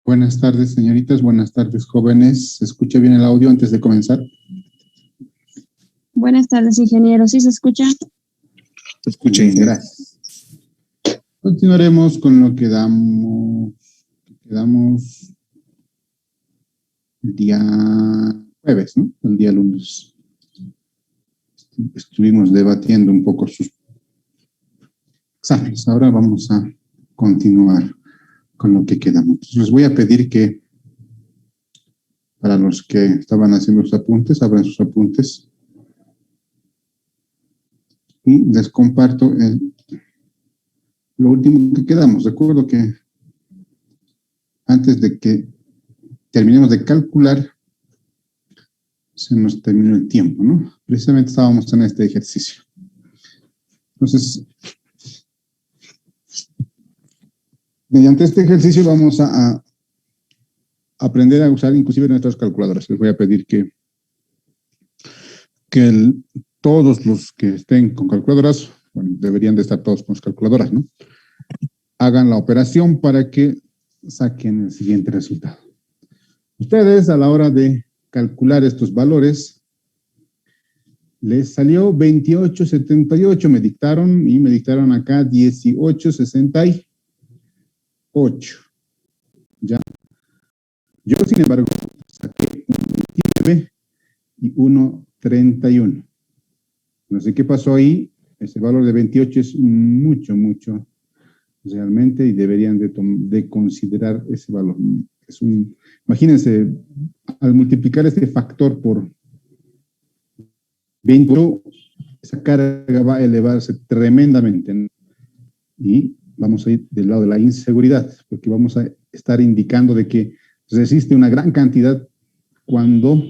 Buenas tardes, señoritas. Buenas tardes, jóvenes. ¿Se escucha bien el audio antes de comenzar? Buenas tardes, ingeniero. ¿Sí se escucha? Se escucha bien, gracias. Continuaremos con lo que quedamos el día jueves, ¿no? El día lunes. Estuvimos debatiendo un poco sus exámenes. Ahora vamos a continuar con lo que quedamos. Entonces, les voy a pedir que para los que estaban haciendo sus apuntes, abran sus apuntes y les comparto lo último que quedamos. Recuerdo que antes de que terminemos de calcular, se nos terminó el tiempo, ¿no? Precisamente estábamos en este ejercicio. Entonces, mediante este ejercicio vamos a aprender a usar inclusive nuestras calculadoras. Les voy a pedir que todos los que estén con calculadoras, bueno, deberían de estar todos con sus calculadoras, ¿no? Hagan la operación para que saquen el siguiente resultado. Ustedes, a la hora de calcular estos valores, les salió 28.78, me dictaron acá 18.68. ¿Ya? Yo, sin embargo, saqué un 29 y 1.31. No sé qué pasó ahí. Ese valor de 28 es mucho realmente, y deberían de considerar ese valor. Imagínense, al multiplicar este factor por 20, esa carga va a elevarse tremendamente, ¿no? Y vamos a ir del lado de la inseguridad, porque vamos a estar indicando de que resiste una gran cantidad cuando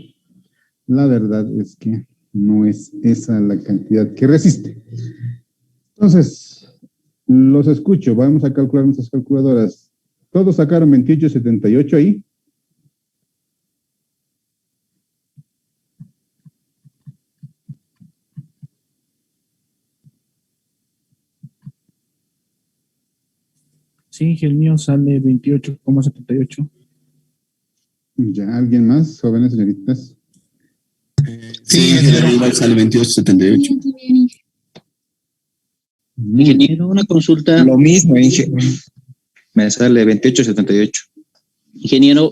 la verdad es que no es esa la cantidad que resiste. Entonces, los escucho, vamos a calcular nuestras calculadoras. Todos sacaron 28.78 ahí. Sí, el mío sale 28,78. ¿Ya alguien más, jóvenes, señoritas? Sí, igual sale 28.78. Ingeniero, una consulta. Lo mismo, ingeniero. Me sale 28.78. Ingeniero.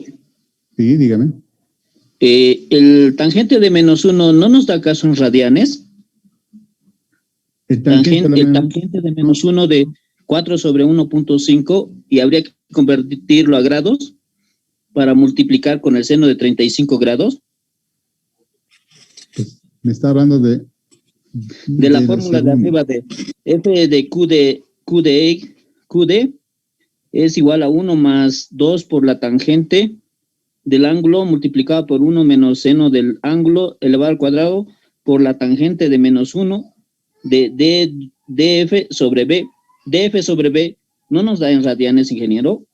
Sí, dígame. El tangente de -1, ¿no nos da caso en radianes? El tangente de -1 de 4 sobre 1.5, y habría que convertirlo a grados para multiplicar con el seno de 35 grados. Pues, me está hablando de la fórmula de arriba de F de QD es igual a 1 más 2 por la tangente del ángulo multiplicado por 1 menos seno del ángulo elevado al cuadrado por la tangente de -1 de DF sobre B. DF sobre B, ¿no nos da en radianes, ingeniero?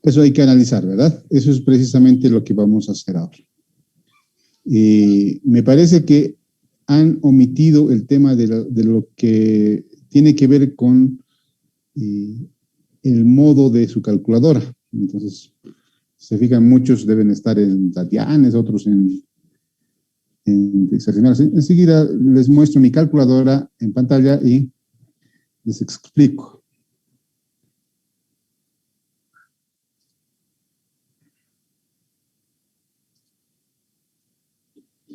Eso hay que analizar, ¿verdad? Eso es precisamente lo que vamos a hacer ahora. Me parece que han omitido el tema de lo que tiene que ver con el modo de su calculadora. Entonces, se fijan, muchos deben estar en radianes, otros en hexagonales. Enseguida les muestro mi calculadora en pantalla y les explico.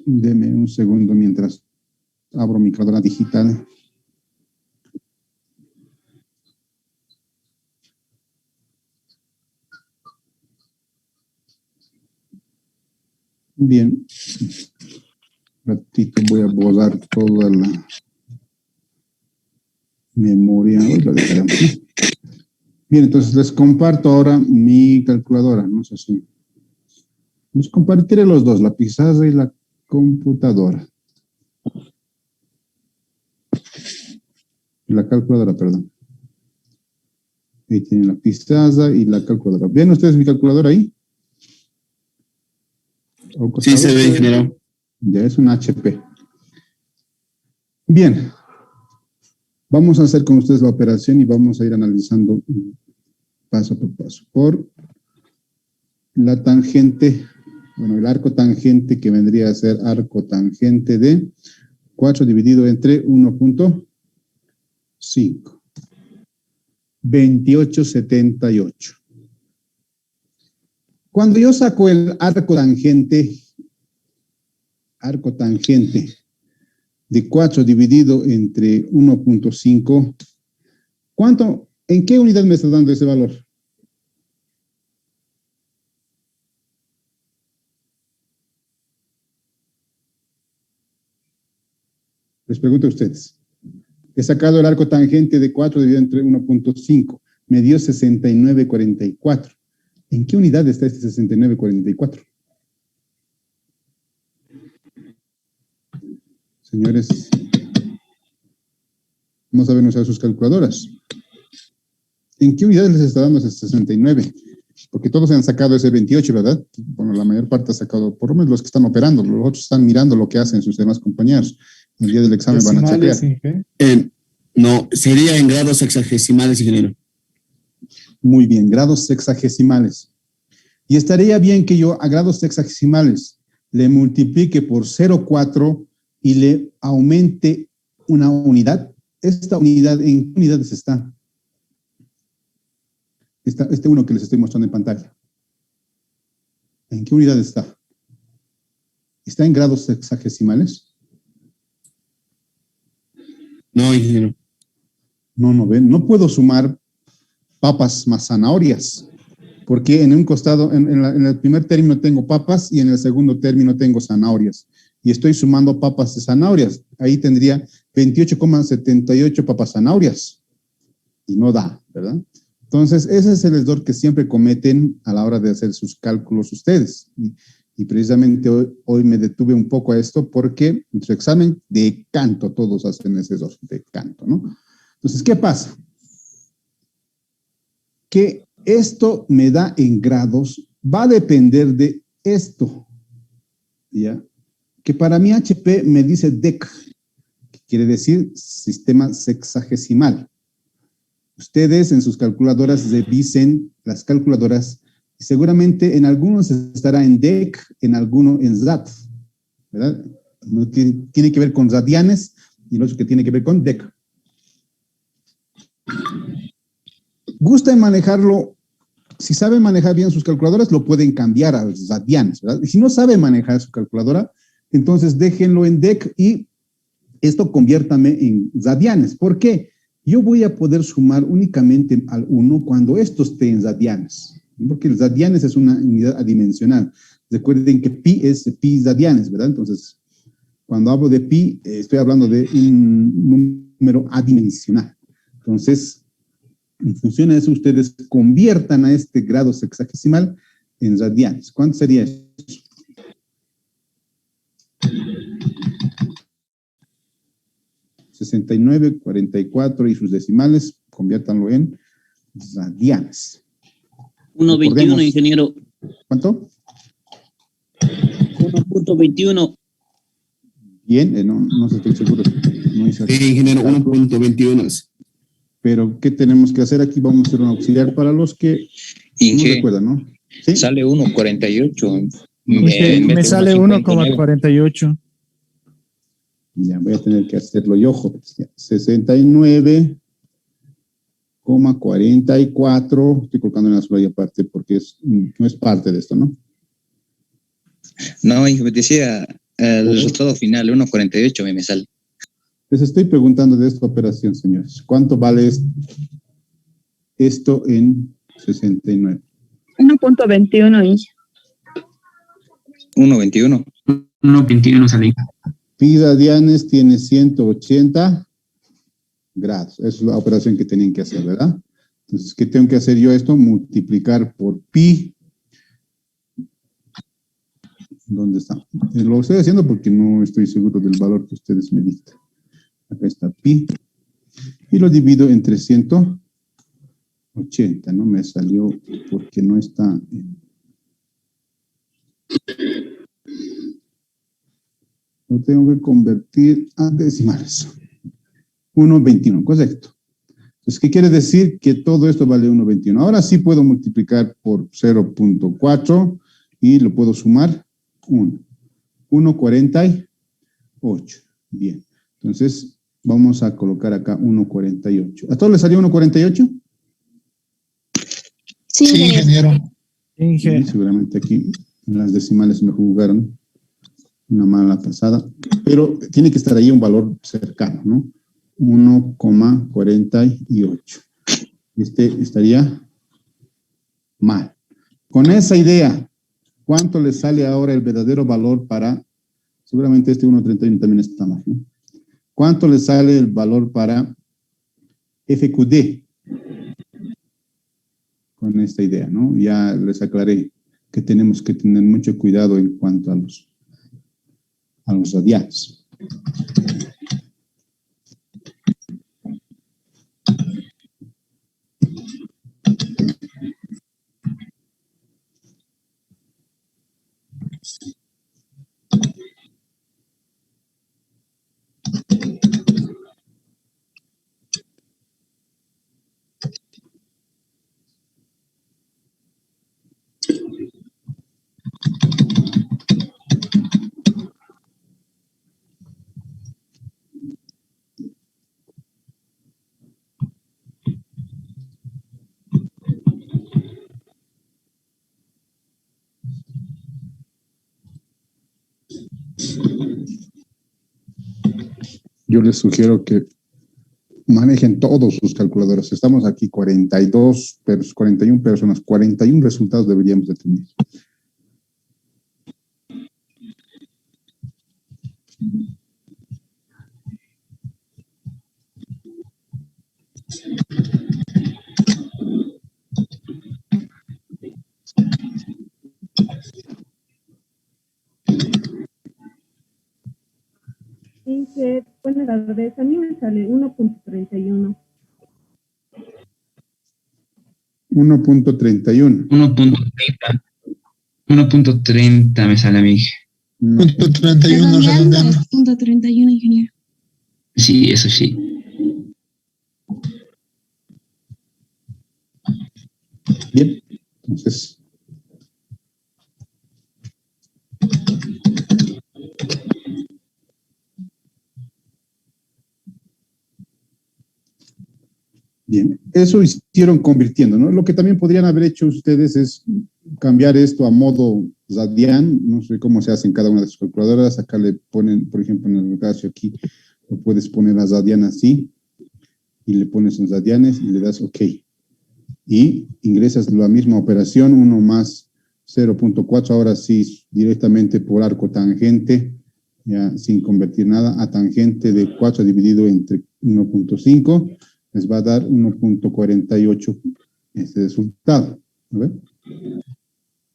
Deme un segundo mientras abro mi calculadora digital. Bien. Un ratito voy a borrar toda la memoria. Hoy la dejaremos. Bien, entonces les comparto ahora mi calculadora. No sé si les compartiré los dos, la pizarra y la computadora. La calculadora, perdón. Ahí tienen la pizarra y la calculadora. ¿Ven ustedes mi calculadora ahí? Sí, se ve, ingeniero. Ya es un HP. Bien. Vamos a hacer con ustedes la operación y vamos a ir analizando paso por paso. Por la tangente, bueno, el arco tangente que vendría a ser arco tangente de 4 dividido entre 1.5. 2878. Cuando yo saco el arco tangente de 4 dividido entre 1.5, ¿en qué unidad me está dando ese valor? Les pregunto a ustedes. He sacado el arco tangente de 4 dividido entre 1.5. Me dio 69,44. ¿En qué unidad está este 69,44? Señores, no saben usar sus calculadoras. ¿En qué unidad les está dando ese 69? Porque todos han sacado ese 28, ¿verdad? Bueno, la mayor parte ha sacado, por lo menos los que están operando, los otros están mirando lo que hacen sus demás compañeros. El día del examen van a chequear. No, sería en grados sexagesimales, ingeniero. Muy bien, grados sexagesimales. Y estaría bien que yo a grados sexagesimales le multiplique por 0,4 y le aumente una unidad. Esta unidad, ¿en qué unidades está? Este uno que les estoy mostrando en pantalla. ¿En qué unidad está? ¿Está en grados sexagesimales? No, ingeniero. No ven. No puedo sumar papas más zanahorias, porque en un costado, en el primer término tengo papas y en el segundo término tengo zanahorias. Y estoy sumando papas y zanahorias. Ahí tendría 28,78 papas zanahorias. Y no da, ¿verdad? Entonces, ese es el error que siempre cometen a la hora de hacer sus cálculos ustedes. Y precisamente hoy me detuve un poco a esto porque en su examen de canto todos hacen ese error de canto, ¿no? Entonces, ¿qué pasa? Que esto me da en grados, va a depender de esto, ¿ya? Que para mi HP me dice DEC, que quiere decir sistema sexagesimal. Ustedes en sus calculadoras revisen las calculadoras y seguramente en algunos estará en DEC, en algunos en ZAT, ¿verdad? No tiene que ver con radianes y el otro que tiene que ver con DEC. Gusta en manejarlo, si saben manejar bien sus calculadoras, lo pueden cambiar a radianes, ¿verdad? Y si no saben manejar su calculadora, entonces déjenlo en DEC y esto conviértame en radianes. ¿Por qué? Yo voy a poder sumar únicamente al 1 cuando esto esté en radianes, porque el radianes es una unidad adimensional. Recuerden que pi es pi radianes, ¿verdad? Entonces, cuando hablo de pi, estoy hablando de un número adimensional. Entonces, en función de eso, ustedes conviertan a este grado sexagesimal en radianes. ¿Cuánto sería eso? $69,44 y sus decimales, conviértanlo en radianes. 1.21, ingeniero. ¿Cuánto? 1.21. Bien, no sé, estoy seguro. No hice Sí, ingeniero, 1.21. Pero, ¿qué tenemos que hacer aquí? Vamos a hacer un auxiliar para los que no recuerdan, ¿no? ¿Sí? Sale 1.48. Me sale 1,48. Ya, voy a tener que hacerlo yo, 69,44. Estoy colocando en la subraya aparte porque no es parte de esto, ¿no? No, hijo, me decía el resultado final, 1.48 me sale. Les estoy preguntando de esta operación, señores. ¿Cuánto vale esto en 69? 1.21 y 1.21. 1.21 salí. Pi radianes tiene 180 grados. Esa es la operación que tenían que hacer, ¿verdad? Entonces, ¿qué tengo que hacer yo esto? Multiplicar por pi. ¿Dónde está? Lo estoy haciendo porque no estoy seguro del valor que ustedes me dictan. Acá está pi. Y lo divido entre 180. 80, ¿no? Me salió porque no está. Lo tengo que convertir a decimales. 1,21, correcto. Entonces, ¿qué quiere decir? Que todo esto vale 1,21. Ahora sí puedo multiplicar por 0,4 y lo puedo sumar 1. 1,48. Bien. Entonces, vamos a colocar acá 1,48. ¿A todos les salió 1,48? Sí, ingeniero. Sí, seguramente aquí en las decimales me jugaron una mala pasada, pero tiene que estar ahí un valor cercano, ¿no? 1,48. Este estaría mal. Con esa idea, ¿cuánto le sale ahora el verdadero valor para, seguramente este 1,31 también está mal, ¿no? ¿Cuánto le sale el valor para FQD? Con esta idea, ¿no? Ya les aclaré que tenemos que tener mucho cuidado en cuanto a los radianes. Yo les sugiero que manejen todos sus calculadoras. Estamos aquí 41 personas, 41 resultados deberíamos de tener. Buenas tardes, a mí me sale 1,31. 1,31. 1,30. 1,30 me sale a mí. 1,31 redondeando. 1,31, ingeniero. Sí, eso sí. Bien, entonces. Bien, eso hicieron convirtiendo, ¿no? Lo que también podrían haber hecho ustedes es cambiar esto a modo Radian, no sé cómo se hace en cada una de sus calculadoras, acá le ponen, por ejemplo, en el caso aquí, lo puedes poner a Radian así, y le pones en Radianes y le das OK. Y ingresas la misma operación, 1 más 0,4, ahora sí, directamente por arco tangente, ya sin convertir nada, a tangente de 4 dividido entre 1,5, les va a dar 1,48 este resultado. ¿Ve?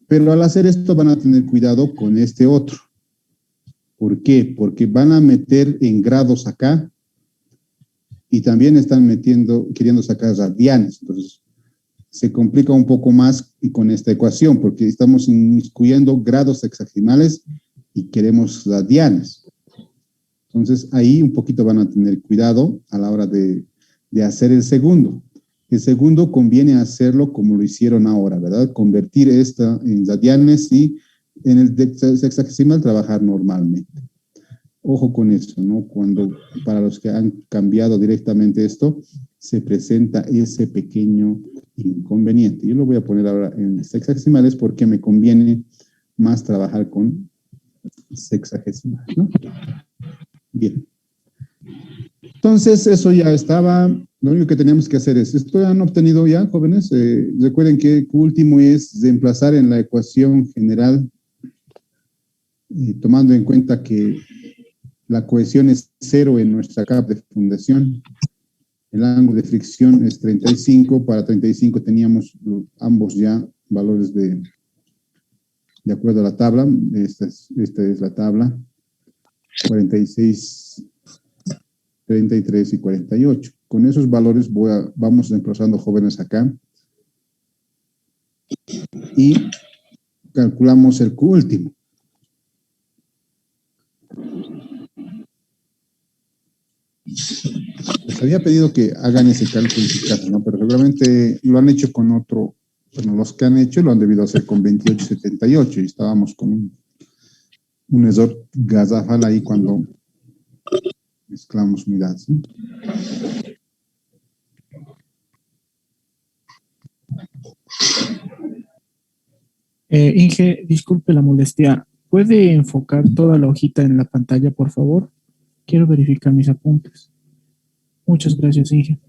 Pero al hacer esto van a tener cuidado con este otro. ¿Por qué? Porque van a meter en grados acá y también están queriendo sacar radianes. Entonces, se complica un poco más y con esta ecuación, porque estamos inmiscuyendo grados hexagesimales y queremos radianes. Entonces, ahí un poquito van a tener cuidado a la hora de hacer el segundo. El segundo conviene hacerlo como lo hicieron ahora, ¿verdad? Convertir esta en radianes y en el hexagesimal trabajar normalmente. Ojo con eso, ¿no? Cuando, para los que han cambiado directamente esto, se presenta ese pequeño inconveniente. Yo lo voy a poner ahora en sexagesimales porque me conviene más trabajar con sexagesimal, ¿no? Bien. Entonces, eso ya estaba. Lo único que teníamos que hacer es, esto han obtenido ya, jóvenes. Recuerden que último es reemplazar en la ecuación general, tomando en cuenta que la cohesión es 0 en nuestra capa de fundación. El ángulo de fricción es 35. Para 35 teníamos ambos ya valores de acuerdo a la tabla. Esta es la tabla. 46, 33 y 48. Con esos valores vamos reemplazando, jóvenes, acá. y calculamos el Q último. Les había pedido que hagan ese cálculo en su casa, ¿no? Pero seguramente lo han hecho con otro, bueno, los que han hecho lo han debido hacer con 2878 y estábamos con un error gasafal ahí cuando mezclamos unidades, ¿no? Inge, disculpe la molestia. ¿Puede enfocar toda la hojita en la pantalla, por favor? Quiero verificar mis apuntes. Muchas gracias, Inge.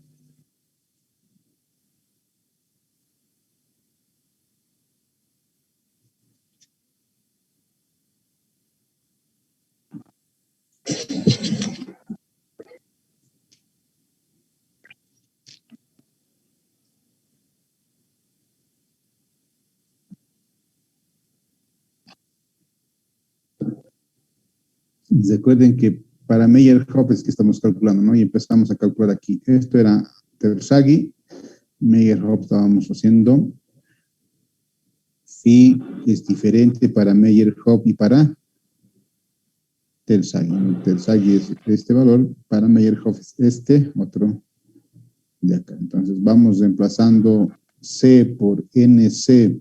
Recuerden que para Meyerhoff es que estamos calculando, ¿no? Y empezamos a calcular aquí. Esto era Terzaghi, Meyerhoff estábamos haciendo. Phi es diferente para Meyerhoff y para Terzaghi. Terzaghi es este valor, para Meyerhoff es este, otro de acá. Entonces vamos reemplazando C por NC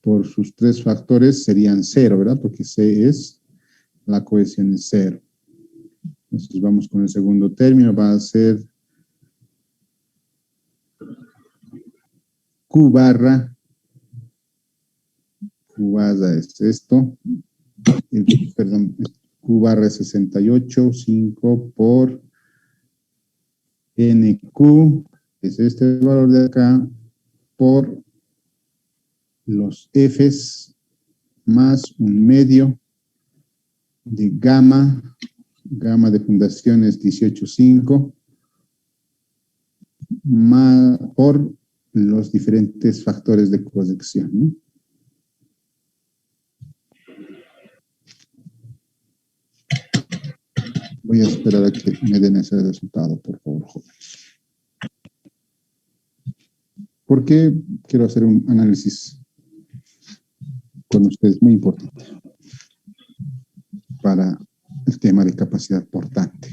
por sus tres factores, serían 0, ¿verdad? Porque C es, la cohesión es 0. Entonces vamos con el segundo término, va a ser Q barra es esto, perdón, Q barra es 68, 5 por NQ, es este valor de acá, por los Fs más un medio de gamma de fundación es 18.5, por los diferentes factores de corrección, ¿no? Voy a esperar a que me den ese resultado, por favor, jóvenes. Porque quiero hacer un análisis con ustedes muy importante para el tema de capacidad portante.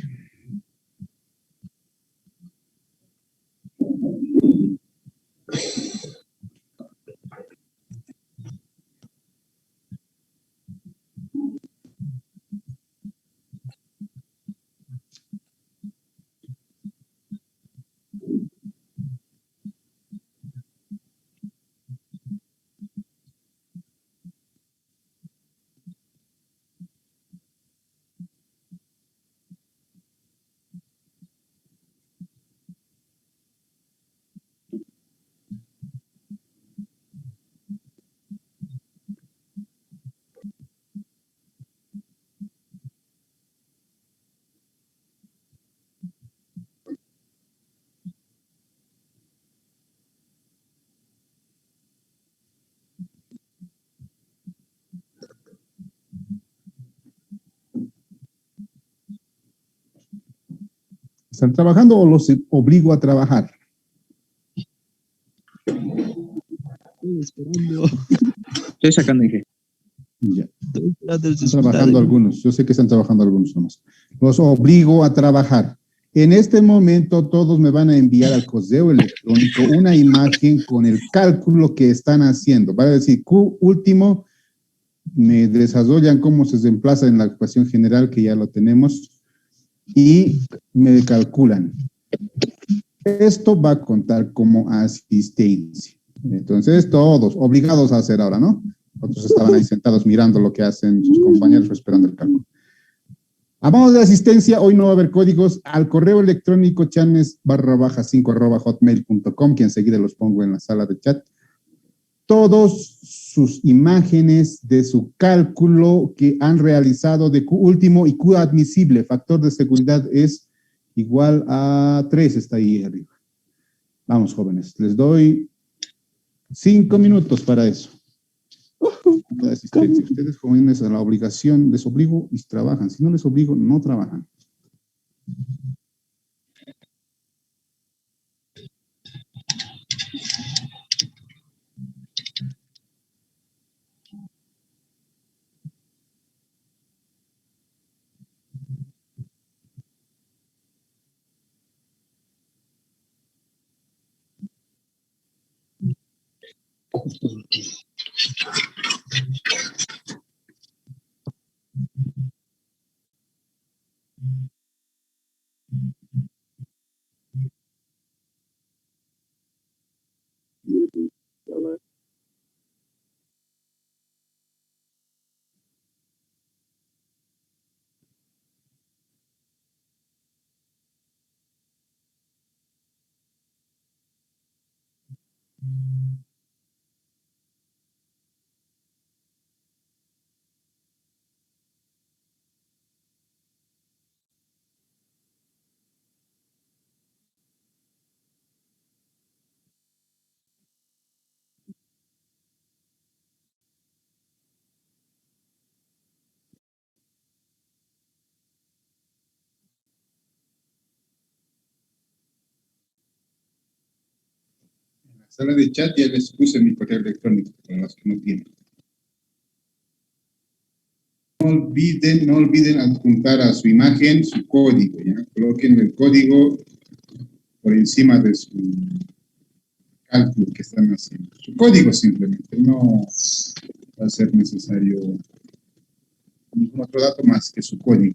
¿Están trabajando o los obligo a trabajar? Estoy esperando. Estoy sacando, Inge. Ya. Están trabajando algunos. Yo sé que están trabajando algunos nomás. Los obligo a trabajar. En este momento todos me van a enviar al correo electrónico una imagen con el cálculo que están haciendo. Va a decir Q último, me desarrollan cómo se reemplaza en la ecuación general que ya lo tenemos y me calculan. Esto va a contar como asistencia. Entonces todos obligados a hacer ahora, ¿no? Otros estaban ahí sentados mirando lo que hacen sus compañeros esperando el cálculo. Hablamos de asistencia, hoy no va a haber códigos, al correo electrónico chanes_5@hotmail.com, que enseguida los pongo en la sala de chat. Todos sus imágenes de su cálculo que han realizado de Q último y Q admisible, factor de seguridad es igual a 3, está ahí arriba. Vamos, jóvenes, les doy 5 minutos para eso. De asistencia. Ustedes, jóvenes, a la obligación, les obligo y trabajan. Si no les obligo, no trabajan. En la sala de chat ya les puse mi correo electrónico para los que no tienen. No olviden adjuntar a su imagen su código, ¿ya? Coloquen el código por encima de su cálculo que están haciendo. Su código simplemente, no va a ser necesario ningún otro dato más que su código.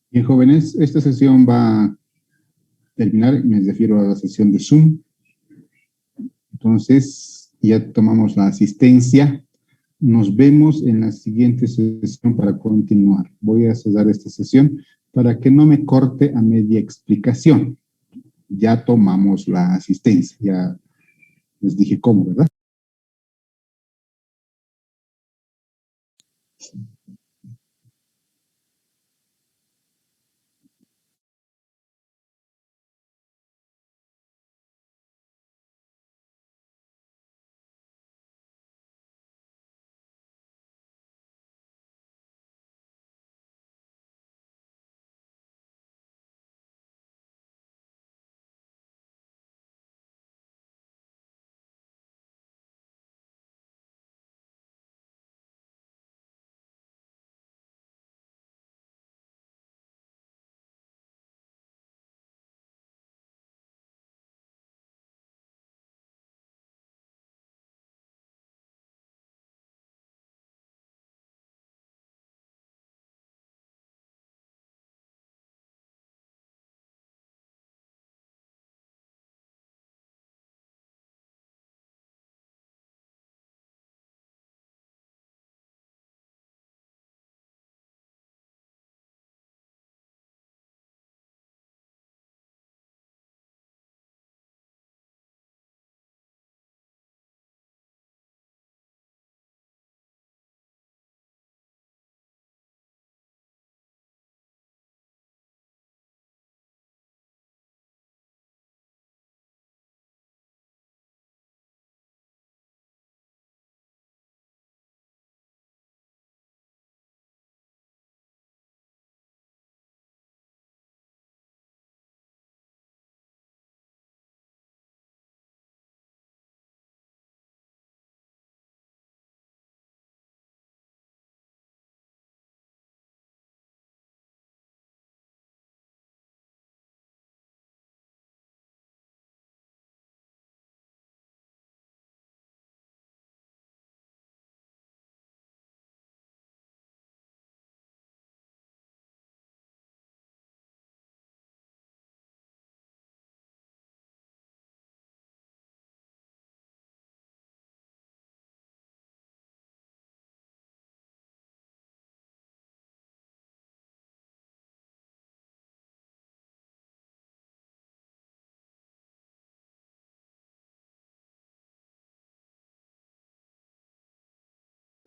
Bien, jóvenes, esta sesión va a terminar, me refiero a la sesión de Zoom. Entonces, ya tomamos la asistencia. Nos vemos en la siguiente sesión para continuar. Voy a cerrar esta sesión para que no me corte a media explicación. Ya tomamos la asistencia, ya les dije cómo, ¿verdad?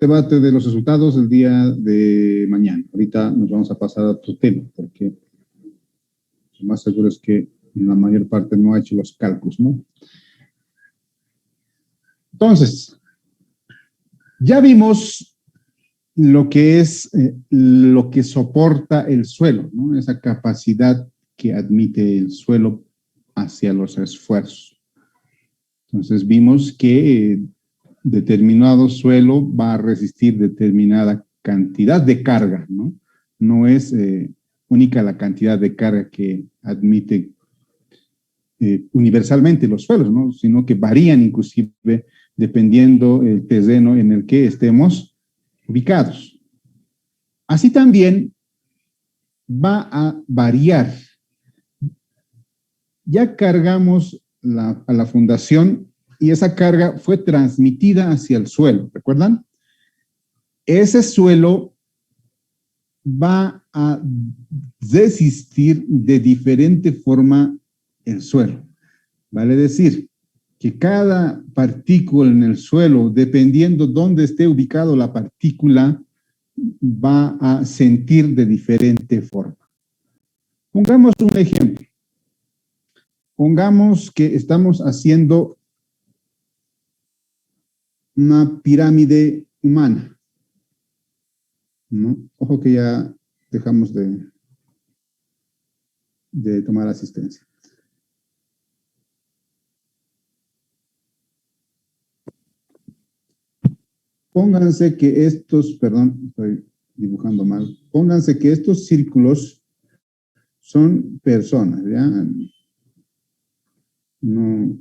Debate de los resultados el día de mañana. Ahorita nos vamos a pasar a otro tema, porque lo más seguro es que la mayor parte no ha hecho los cálculos, ¿no? Entonces, ya vimos lo que es, lo que soporta el suelo, ¿no? Esa capacidad que admite el suelo hacia los esfuerzos. Entonces, vimos que determinado suelo va a resistir determinada cantidad de carga, ¿no? No es única la cantidad de carga que admite universalmente los suelos, ¿no? Sino que varían inclusive dependiendo el terreno en el que estemos ubicados. Así también va a variar. Ya cargamos a la fundación y esa carga fue transmitida hacia el suelo, ¿recuerdan? Ese suelo va a resistir de diferente forma el suelo. Vale decir que cada partícula en el suelo, dependiendo dónde esté ubicado la partícula, va a sentir de diferente forma. Pongamos un ejemplo. Pongamos que estamos haciendo una pirámide humana, ¿no? Ojo que ya dejamos de tomar asistencia. Pónganse que estos, perdón, estoy dibujando mal, pónganse que estos círculos son personas, ¿ya? No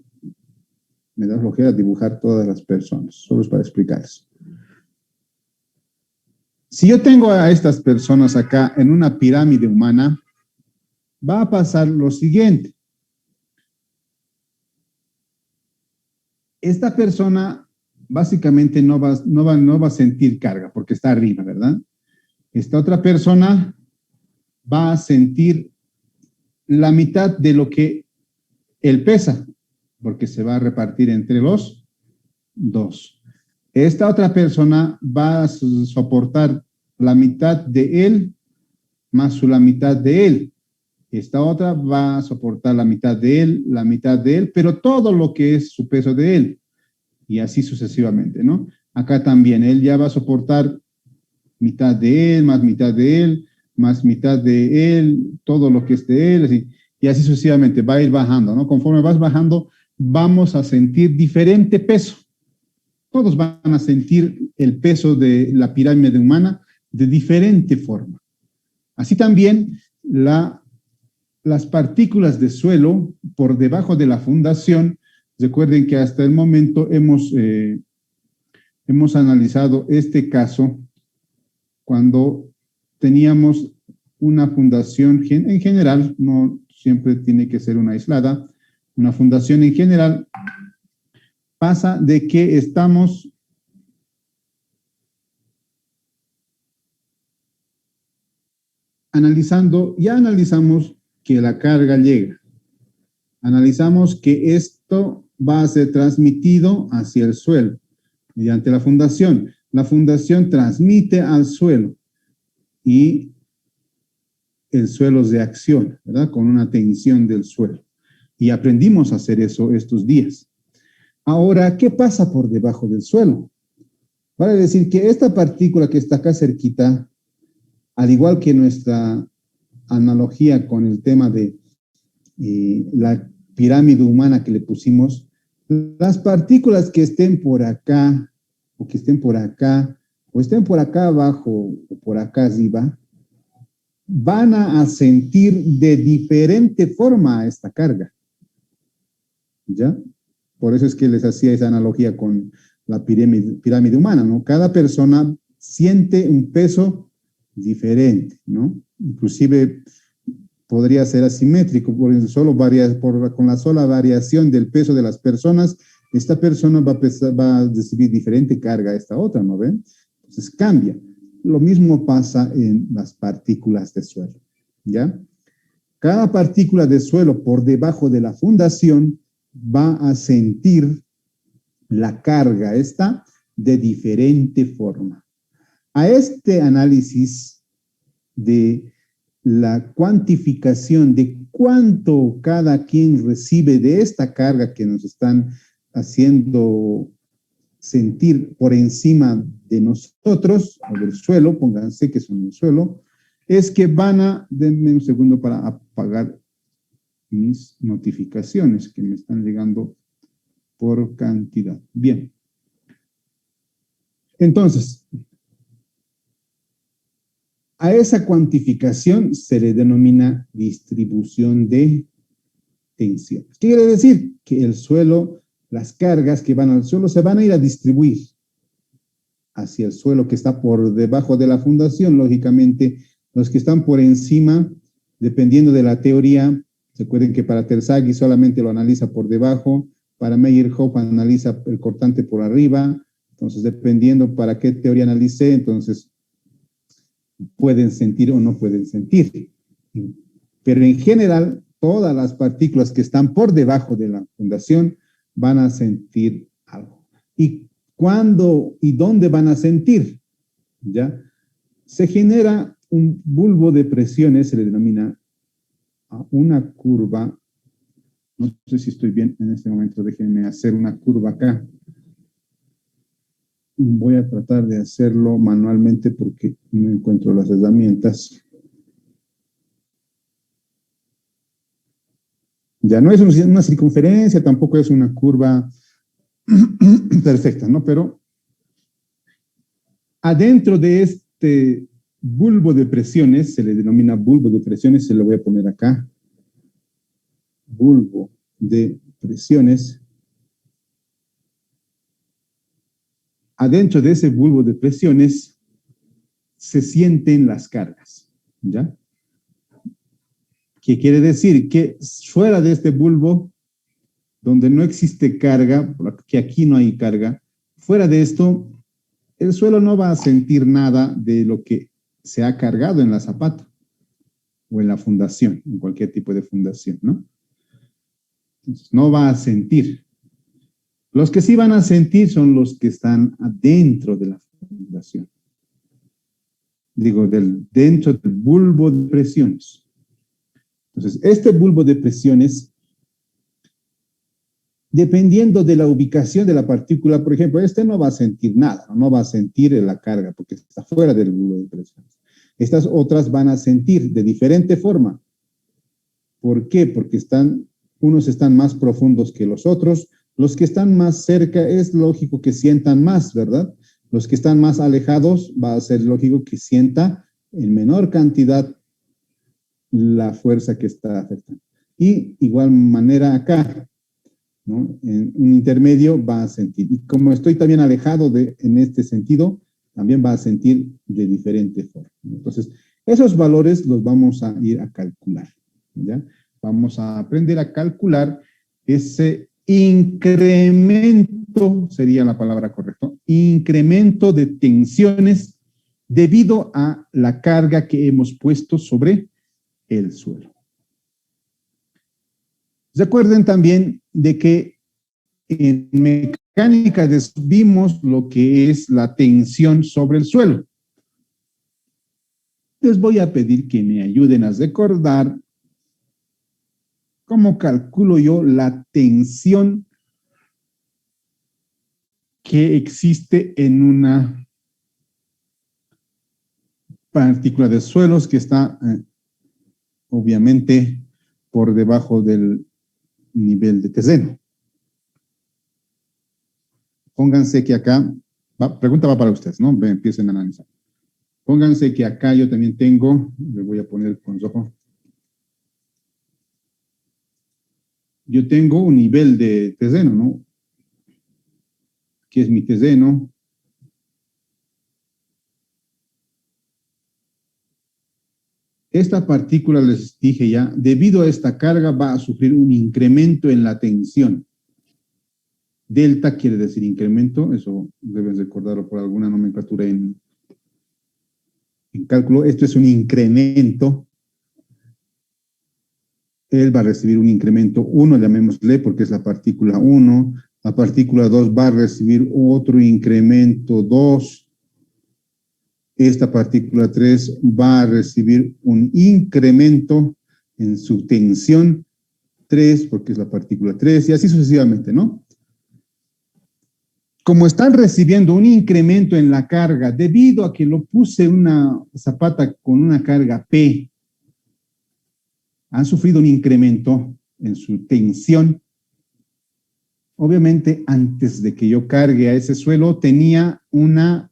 me da flojera dibujar todas las personas, solo es para explicarles. Si yo tengo a estas personas acá en una pirámide humana, va a pasar lo siguiente. Esta persona básicamente no va a sentir carga porque está arriba, ¿verdad? Esta otra persona va a sentir la mitad de lo que él pesa, porque se va a repartir entre los dos. Esta otra persona va a soportar la mitad de él más la mitad de él. Esta otra va a soportar la mitad de él, pero todo lo que es su peso de él. Y así sucesivamente, ¿no? Acá también, él ya va a soportar mitad de él, más mitad de él, más mitad de él, todo lo que es de él, así, y así sucesivamente, va a ir bajando, ¿no? Conforme vas bajando, vamos a sentir diferente peso. Todos van a sentir el peso de la pirámide humana de diferente forma. Así también, las partículas de suelo por debajo de la fundación, recuerden que hasta el momento hemos analizado este caso cuando teníamos una fundación en general, no siempre tiene que ser una aislada, una fundación en general, pasa de que estamos analizamos que la carga llega. Analizamos que esto va a ser transmitido hacia el suelo mediante la fundación. La fundación transmite al suelo y el suelo reacciona, ¿verdad? Con una tensión del suelo. Y aprendimos a hacer eso estos días. Ahora, ¿qué pasa por debajo del suelo? Vale decir que esta partícula que está acá cerquita, al igual que nuestra analogía con el tema de la pirámide humana que le pusimos, las partículas que estén por acá, o que estén por acá, o estén por acá abajo, o por acá arriba, van a sentir de diferente forma esta carga. ¿Ya? Por eso es que les hacía esa analogía con la pirámide humana, ¿no? Cada persona siente un peso diferente, ¿no? Inclusive podría ser asimétrico, porque con la sola variación del peso de las personas, esta persona va a recibir diferente carga a esta otra, ¿no ven? Entonces cambia. Lo mismo pasa en las partículas de suelo, ¿ya? Cada partícula de suelo por debajo de la fundación va a sentir la carga esta de diferente forma. A este análisis de la cuantificación de cuánto cada quien recibe de esta carga que nos están haciendo sentir por encima de nosotros, o del suelo, pónganse que son el suelo, es que denme un segundo para apagar mis notificaciones que me están llegando por cantidad. Bien. Entonces, a esa cuantificación se le denomina distribución de tensión. ¿Qué quiere decir? Que el suelo, las cargas que van al suelo se van a ir a distribuir hacia el suelo que está por debajo de la fundación. Lógicamente, los que están por encima, dependiendo de la teoría, recuerden que para Terzaghi solamente lo analiza por debajo, para Meyerhoff analiza el cortante por arriba. Entonces, dependiendo para qué teoría analice, entonces pueden sentir o no pueden sentir. Pero en general, todas las partículas que están por debajo de la fundación van a sentir algo. ¿Y cuándo y dónde van a sentir? ¿Ya? Se genera un bulbo de presiones, se le denomina una curva. No sé si estoy bien en este momento, déjenme hacer una curva acá. Voy a tratar de hacerlo manualmente porque no encuentro las herramientas. Ya no es una circunferencia, tampoco es una curva perfecta, ¿no? Pero adentro de este bulbo de presiones, se le denomina bulbo de presiones, se lo voy a poner acá. Bulbo de presiones. Adentro de ese bulbo de presiones se sienten las cargas, ¿ya? ¿Qué quiere decir? Que fuera de este bulbo, donde no existe carga, que aquí no hay carga, fuera de esto, el suelo no va a sentir nada de lo que se ha cargado en la zapata o en la fundación, en cualquier tipo de fundación, ¿no? Entonces, no va a sentir. Los que sí van a sentir son los que están adentro de la fundación. Digo, dentro del bulbo de presiones. Entonces, este bulbo de presiones, dependiendo de la ubicación de la partícula, por ejemplo, este no va a sentir nada, no va a sentir la carga porque está fuera del bulbo de presiones. Estas otras van a sentir de diferente forma. ¿Por qué? Porque unos están más profundos que los otros. Los que están más cerca es lógico que sientan más, ¿verdad? Los que están más alejados va a ser lógico que sienta en menor cantidad la fuerza que está afectando. Y igual manera acá, ¿no? En un intermedio va a sentir. Y como estoy también alejado en este sentido, también va a sentir de diferente forma. Entonces, esos valores los vamos a ir a calcular, ¿ya? Vamos a aprender a calcular ese incremento, sería la palabra correcta, incremento de tensiones debido a la carga que hemos puesto sobre el suelo. Recuerden también de que en mecánica vimos lo que es la tensión sobre el suelo. Les voy a pedir que me ayuden a recordar cómo calculo yo la tensión que existe en una partícula de suelos que está obviamente por debajo del nivel de terreno. Pónganse que acá, pregunta va para ustedes, ¿no? Empiecen a analizar. Pónganse que acá yo también tengo, le voy a poner con rojo. Yo tengo un nivel de terreno, ¿no? ¿Qué es mi terreno? Esta partícula, les dije ya, debido a esta carga va a sufrir un incremento en la tensión. Delta quiere decir incremento, eso deben recordarlo por alguna nomenclatura en cálculo. Esto es un incremento. Él va a recibir un incremento 1, llamémosle, porque es la partícula 1. La partícula 2 va a recibir otro incremento 2. Esta partícula 3 va a recibir un incremento en su tensión 3, porque es la partícula 3, y así sucesivamente, ¿no? Como están recibiendo un incremento en la carga, debido a que lo puse una zapata con una carga P, han sufrido un incremento en su tensión. Obviamente, antes de que yo cargue a ese suelo, tenía una,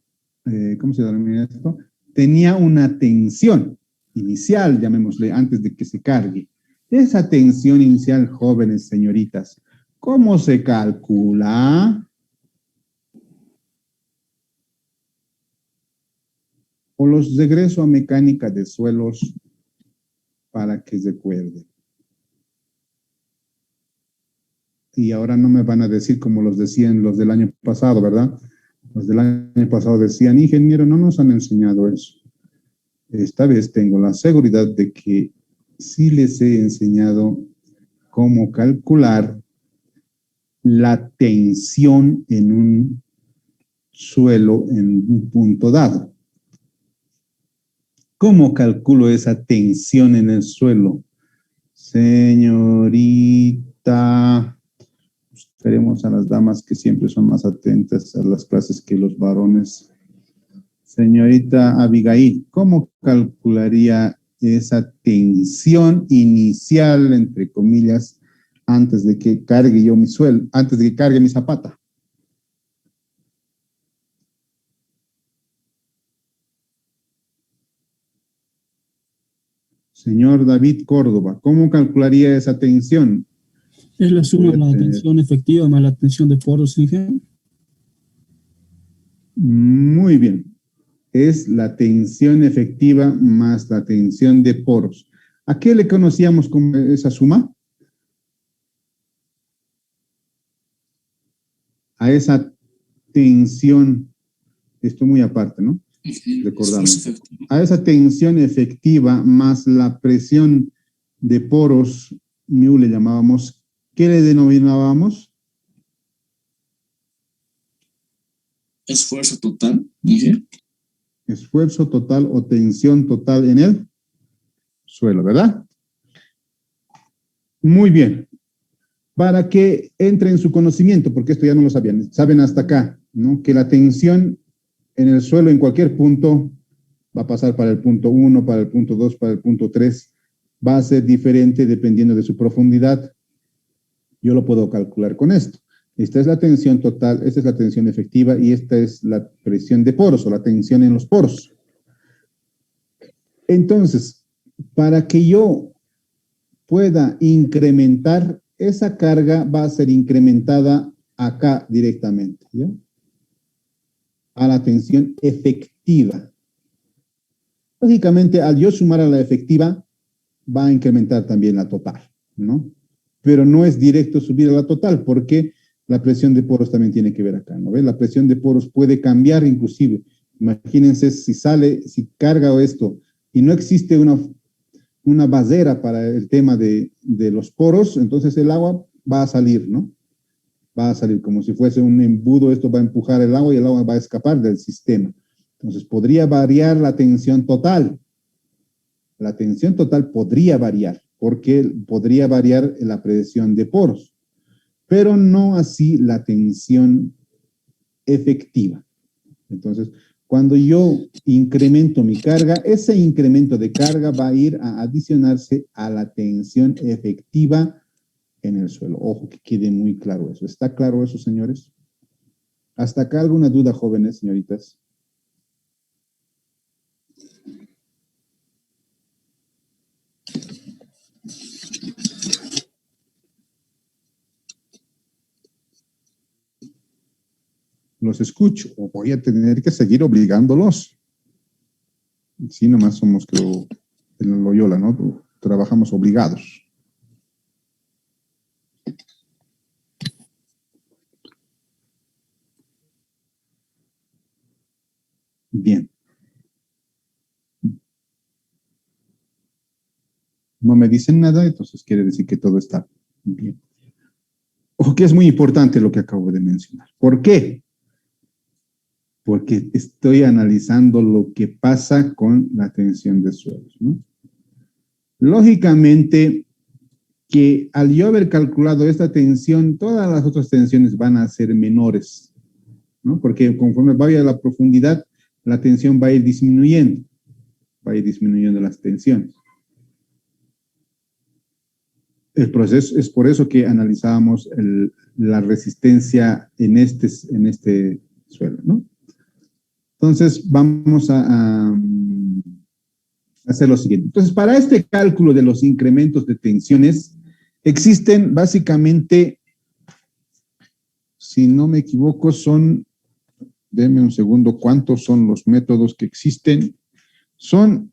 ¿cómo se denomina esto? Tenía una tensión inicial, llamémosle, antes de que se cargue. Esa tensión inicial, jóvenes, señoritas, ¿cómo se calcula? O los regreso a mecánica de suelos para que recuerden. Y ahora no me van a decir como los decían los del año pasado, ¿verdad? Los del año pasado decían, ingeniero, no nos han enseñado eso. Esta vez tengo la seguridad de que sí les he enseñado cómo calcular la tensión en un suelo en un punto dado. ¿Cómo calculo esa tensión en el suelo? Señorita, esperemos a las damas que siempre son más atentas a las clases que los varones. Señorita Abigail, ¿cómo calcularía esa tensión inicial, entre comillas, antes de que cargue yo mi suelo, antes de que cargue mi zapata? Señor David Córdoba, ¿cómo calcularía esa tensión? Es la suma de la tensión efectiva más la tensión de poros, ingeniero. Muy bien. es la tensión efectiva más la tensión de poros. ¿A qué le conocíamos como esa suma? A esa tensión, esto muy aparte, ¿no? Recordamos. A esa tensión efectiva más la presión de poros, mu le llamábamos, ¿qué le denominábamos? Esfuerzo total, dije. Esfuerzo total o tensión total en el suelo, ¿verdad? Muy bien. Para que entre en su conocimiento, porque esto ya no lo sabían, saben hasta acá, ¿no? Que la tensión en el suelo en cualquier punto va a pasar para el punto 1, para el punto 2, para el punto 3, va a ser diferente dependiendo de su profundidad. Yo lo puedo calcular con esto. Esta es la tensión total, esta es la tensión efectiva y esta es la presión de poros o la tensión en los poros. Entonces, para que yo pueda incrementar, esa carga va a ser incrementada acá directamente, ¿ya? A la tensión efectiva. Lógicamente, al yo sumar a la efectiva, va a incrementar también la total, ¿no? Pero no es directo subir a la total, porque la presión de poros también tiene que ver acá, ¿no ves? La presión de poros puede cambiar inclusive. Imagínense si carga esto y no existe una basera para el tema de los poros, entonces el agua va a salir, ¿no? Va a salir como si fuese un embudo, esto va a empujar el agua y el agua va a escapar del sistema. Entonces podría variar la tensión total. La tensión total podría variar, porque podría variar la presión de poros, pero no así la tensión efectiva. Entonces, cuando yo incremento mi carga, ese incremento de carga va a ir a adicionarse a la tensión efectiva en el suelo. Ojo, que quede muy claro eso. ¿Está claro eso, señores? ¿Hasta acá alguna duda, jóvenes, señoritas? Los escucho, o voy a tener que seguir obligándolos. Sí, nomás somos, creo, en Loyola, ¿no? Trabajamos obligados. Bien. No me dicen nada, entonces quiere decir que todo está bien. Ojo que es muy importante lo que acabo de mencionar. ¿Por qué? Porque estoy analizando lo que pasa con la tensión de suelos, ¿no? Lógicamente, que al yo haber calculado esta tensión, todas las otras tensiones van a ser menores, ¿no? Porque conforme vaya a la profundidad, la tensión va a ir disminuyendo las tensiones. El proceso es por eso que analizábamos la resistencia en este suelo, ¿no? Entonces, vamos a hacer lo siguiente. Entonces, para este cálculo de los incrementos de tensiones, existen básicamente, si no me equivoco, denme un segundo, ¿cuántos son los métodos que existen? Son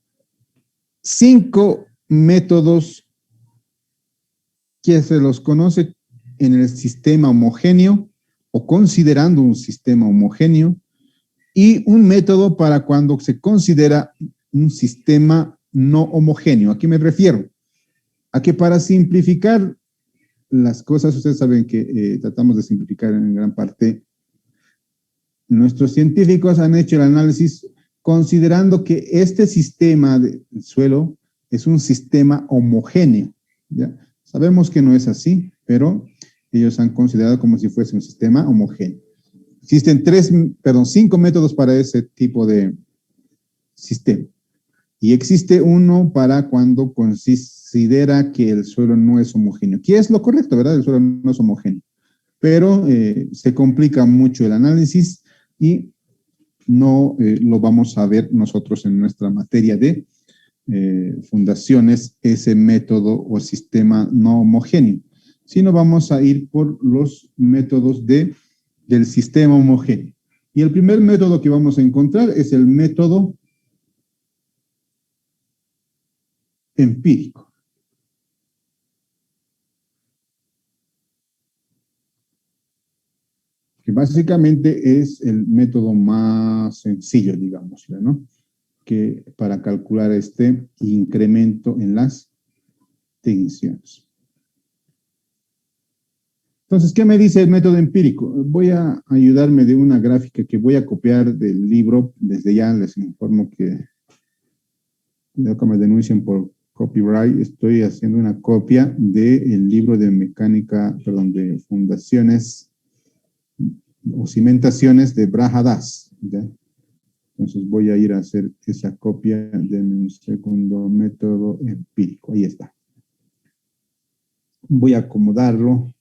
5 métodos que se los conoce en el sistema homogéneo o considerando un sistema homogéneo, y un método para cuando se considera un sistema no homogéneo. ¿A qué me refiero? A que para simplificar las cosas, ustedes saben que tratamos de simplificar en gran parte. Nuestros científicos han hecho el análisis considerando que este sistema de suelo es un sistema homogéneo, ¿ya? Sabemos que no es así, pero ellos han considerado como si fuese un sistema homogéneo. Existen 5 métodos para ese tipo de sistema. Y existe uno para cuando considera que el suelo no es homogéneo. Que es lo correcto, ¿verdad? El suelo no es homogéneo. Pero se complica mucho el análisis y no lo vamos a ver nosotros en nuestra materia de fundaciones, ese método o sistema no homogéneo. Sino vamos a ir por los métodos del sistema homogéneo. Y el primer método que vamos a encontrar es el método empírico. Que básicamente es el método más sencillo, digamos, ¿no? Que para calcular este incremento en las tensiones. Entonces, ¿qué me dice el método empírico? Voy a ayudarme de una gráfica que voy a copiar del libro. Desde ya les informo que, ya que me denuncian por copyright, estoy haciendo una copia del libro de mecánica, perdón, de fundaciones o cimentaciones de Brajadas, ¿ya? Entonces voy a ir a hacer esa copia de un segundo método empírico. Ahí está. Voy a acomodarlo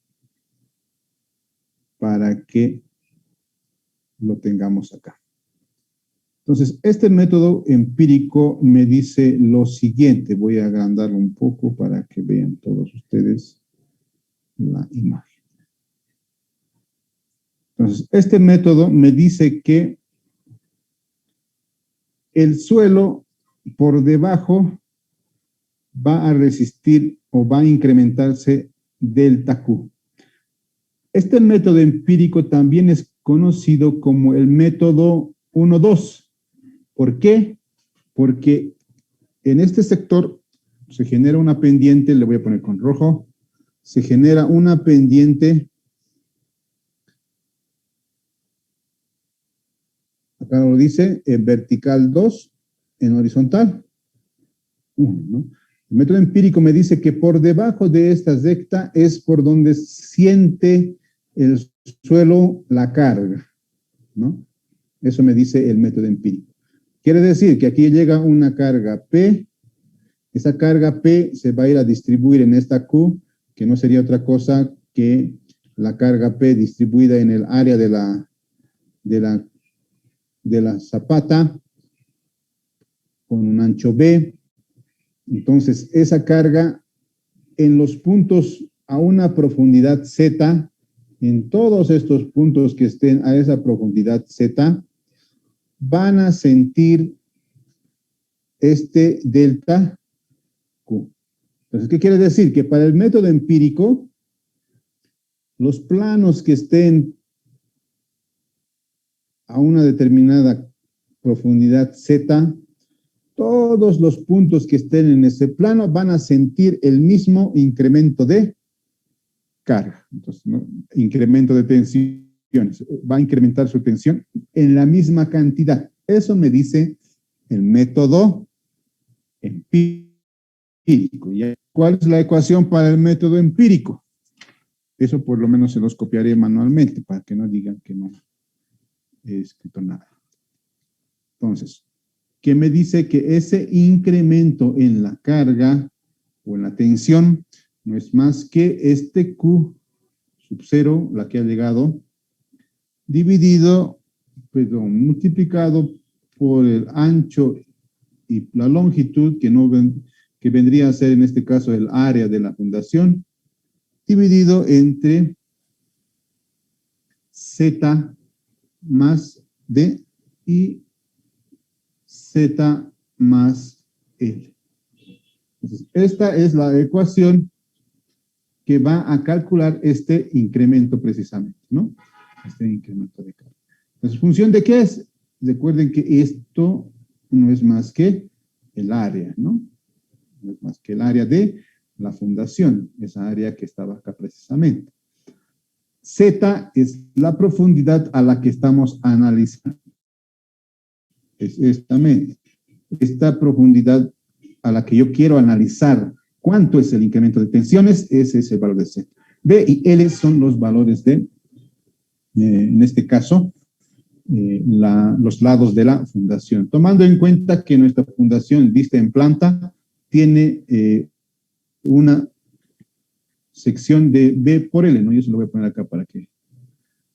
para que lo tengamos acá. Entonces, este método empírico me dice lo siguiente. Voy a agrandarlo un poco para que vean todos ustedes la imagen. Entonces, este método me dice que el suelo por debajo va a resistir o va a incrementarse delta Q. Este método empírico también es conocido como el método 1-2. ¿Por qué? Porque en este sector se genera una pendiente, le voy a poner con rojo, se genera una pendiente, acá lo dice, en vertical 2, en horizontal 1, ¿no? El método empírico me dice que por debajo de esta recta es por donde siente el suelo la carga, ¿no? Eso me dice el método empírico. Quiere decir que aquí llega una carga P, esa carga P se va a ir a distribuir en esta Q, que no sería otra cosa que la carga P distribuida en el área de la zapata con un ancho B. Entonces, esa carga en los puntos a una profundidad Z, en todos estos puntos que estén a esa profundidad Z, van a sentir este delta Q. Entonces, ¿qué quiere decir? Que para el método empírico, los planos que estén a una determinada profundidad Z, todos los puntos que estén en ese plano van a sentir el mismo incremento de carga. Entonces, ¿no? Incremento de tensiones. Va a incrementar su tensión en la misma cantidad. Eso me dice el método empírico. ¿Ya? ¿Cuál es la ecuación para el método empírico? Eso por lo menos se los copiaré manualmente para que no digan que no he escrito nada. Entonces, ¿qué me dice? Que ese incremento en la carga o en la tensión no es más que este Q sub 0, la que ha llegado, multiplicado por el ancho y la longitud, que vendría a ser en este caso el área de la fundación, dividido entre Z más D y Z más L. Entonces, esta es la ecuación que va a calcular este incremento precisamente, ¿no? Este incremento de carga. Entonces, ¿función de qué es? Recuerden que esto no es más que el área, ¿no? No es más que el área de la fundación, esa área que estaba acá precisamente. Z es la profundidad a la que estamos analizando. Es esta profundidad a la que yo quiero analizar cuánto es el incremento de tensiones, ese es el valor de Z. B y L son los valores de, en este caso, los lados de la fundación. Tomando en cuenta que nuestra fundación vista en planta tiene una sección de B por L, ¿no? Yo se lo voy a poner acá para que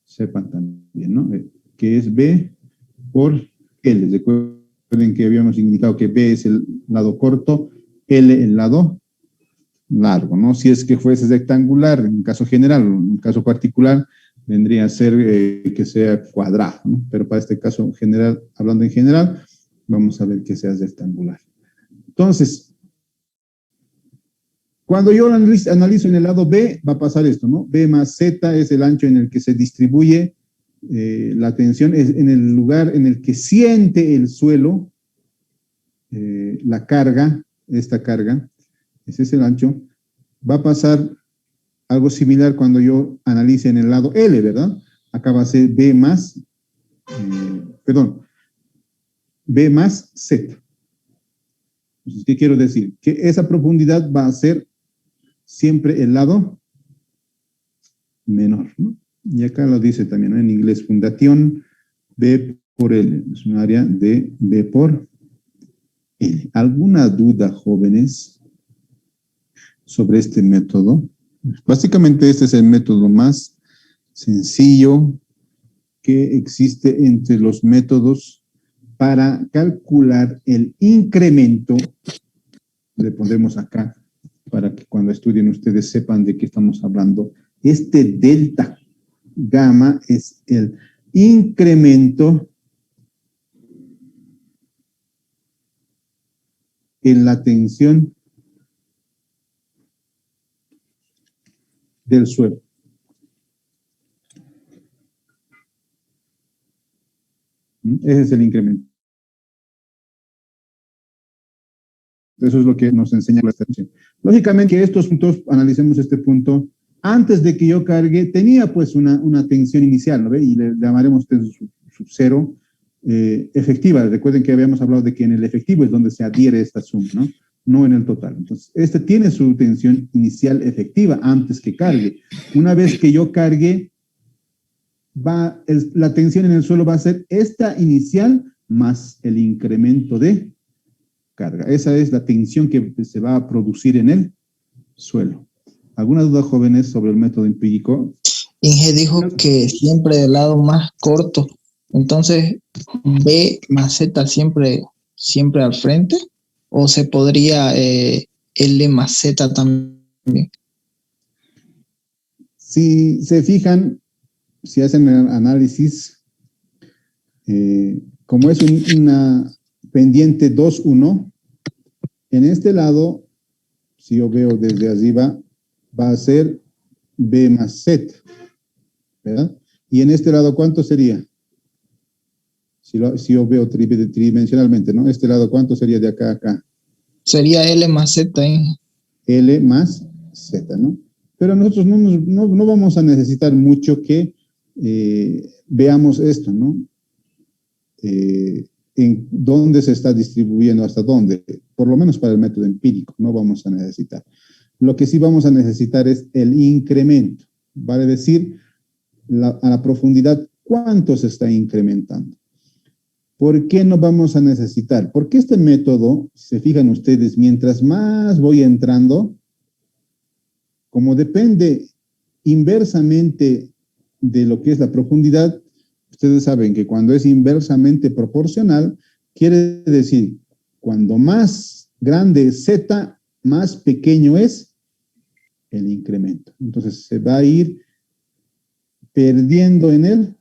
sepan también, ¿no? Que es B por L. Recuerden que habíamos indicado que B es el lado corto, L el lado largo, ¿no? Si es que fuese rectangular, en caso general, en caso particular, vendría a ser que sea cuadrado, ¿no? Pero para este caso general, hablando en general, vamos a ver que sea rectangular. Entonces, cuando yo analizo en el lado B, va a pasar esto, ¿no? B más Z es el ancho en el que se distribuye la tensión, es en el lugar en el que siente el suelo la carga, esta carga, ese es el ancho. Va a pasar algo similar cuando yo analice en el lado L, ¿verdad? Acá va a ser B más, B más Z. Entonces, ¿qué quiero decir? Que esa profundidad va a ser siempre el lado menor, ¿no? Y acá lo dice también, ¿no? En inglés, fundación B por L. Es un área de B por L. ¿Alguna duda, jóvenes, sobre este método? Básicamente este es el método más sencillo que existe entre los métodos para calcular el incremento. Le pondremos acá para que cuando estudien ustedes sepan de qué estamos hablando. Este delta gamma es el incremento en la tensión del suelo. Ese es el incremento. Eso es lo que nos enseña la estación. Lógicamente que estos puntos, analicemos este punto, antes de que yo cargue, tenía pues una tensión inicial, ¿no ve? Y le llamaremos su cero efectiva. Recuerden que habíamos hablado de que en el efectivo es donde se adhiere esta suma, ¿no? No en el total. Entonces, este tiene su tensión inicial efectiva antes que cargue. Una vez que yo cargue, la tensión en el suelo va a ser esta inicial más el incremento de carga. Esa es la tensión que se va a producir en el suelo. ¿Alguna duda, jóvenes, sobre el método empírico? Inge dijo que siempre del lado más corto. Entonces, B más Z siempre al frente. ¿O se podría L más Z también? Si se fijan, si hacen el análisis, como es una pendiente 2-1, en este lado, si yo veo desde arriba, va a ser B más Z, ¿verdad? Y en este lado, ¿cuánto sería? Si yo veo tridimensionalmente, ¿no? Este lado, ¿cuánto sería de acá a acá? Sería L más Z, ¿eh? L más Z, ¿no? Pero nosotros no vamos a necesitar mucho que veamos esto, ¿no? En dónde se está distribuyendo, hasta dónde, por lo menos para el método empírico, no vamos a necesitar. Lo que sí vamos a necesitar es el incremento, vale decir, a la profundidad, ¿cuánto se está incrementando? ¿Por qué no vamos a necesitar? Porque este método, si se fijan ustedes, mientras más voy entrando, como depende inversamente de lo que es la profundidad, ustedes saben que cuando es inversamente proporcional, quiere decir, cuando más grande es Z, más pequeño es el incremento. Entonces se va a ir perdiendo en él,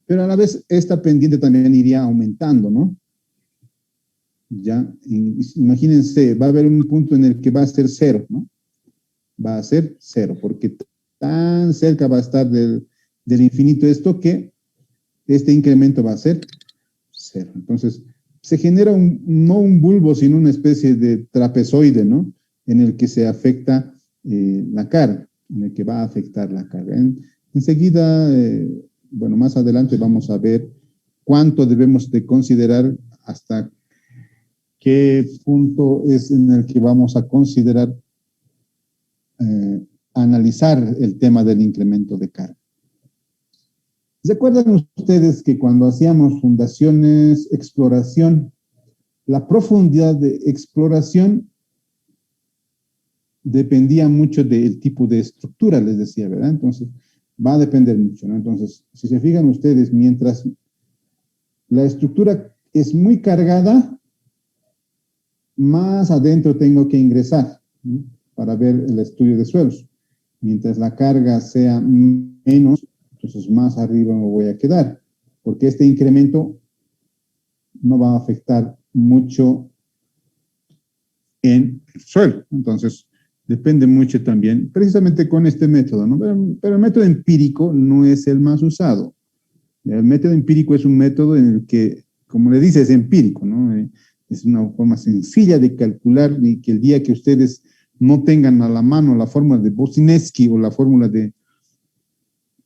pero a la vez esta pendiente también iría aumentando, ¿no? Ya, imagínense, va a haber un punto en el que va a ser cero, ¿no? Va a ser cero, porque tan cerca va a estar del infinito esto que este incremento va a ser cero. Entonces, se genera no un bulbo, sino una especie de trapezoide, ¿no? En el que se afecta la carga, en el que va a afectar la carga. Enseguida, bueno, más adelante vamos a ver cuánto debemos de considerar, hasta qué punto es en el que vamos a considerar analizar el tema del incremento de carga. ¿Se acuerdan ustedes que cuando hacíamos fundaciones, exploración, la profundidad de exploración dependía mucho del tipo de estructura, les decía, ¿verdad? Entonces, va a depender mucho, ¿no? Entonces, si se fijan ustedes, mientras la estructura es muy cargada, más adentro tengo que ingresar, ¿no? Para ver el estudio de suelos. Mientras la carga sea menos, Entonces, más arriba me voy a quedar, porque este incremento no va a afectar mucho en el suelo. Entonces, depende mucho también, precisamente con este método, ¿no? Pero el método empírico no es el más usado. El método empírico es un método en el que, como le dice, es empírico, ¿no? Es una forma sencilla de calcular y que el día que ustedes no tengan a la mano la fórmula de Bosineski o la fórmula de,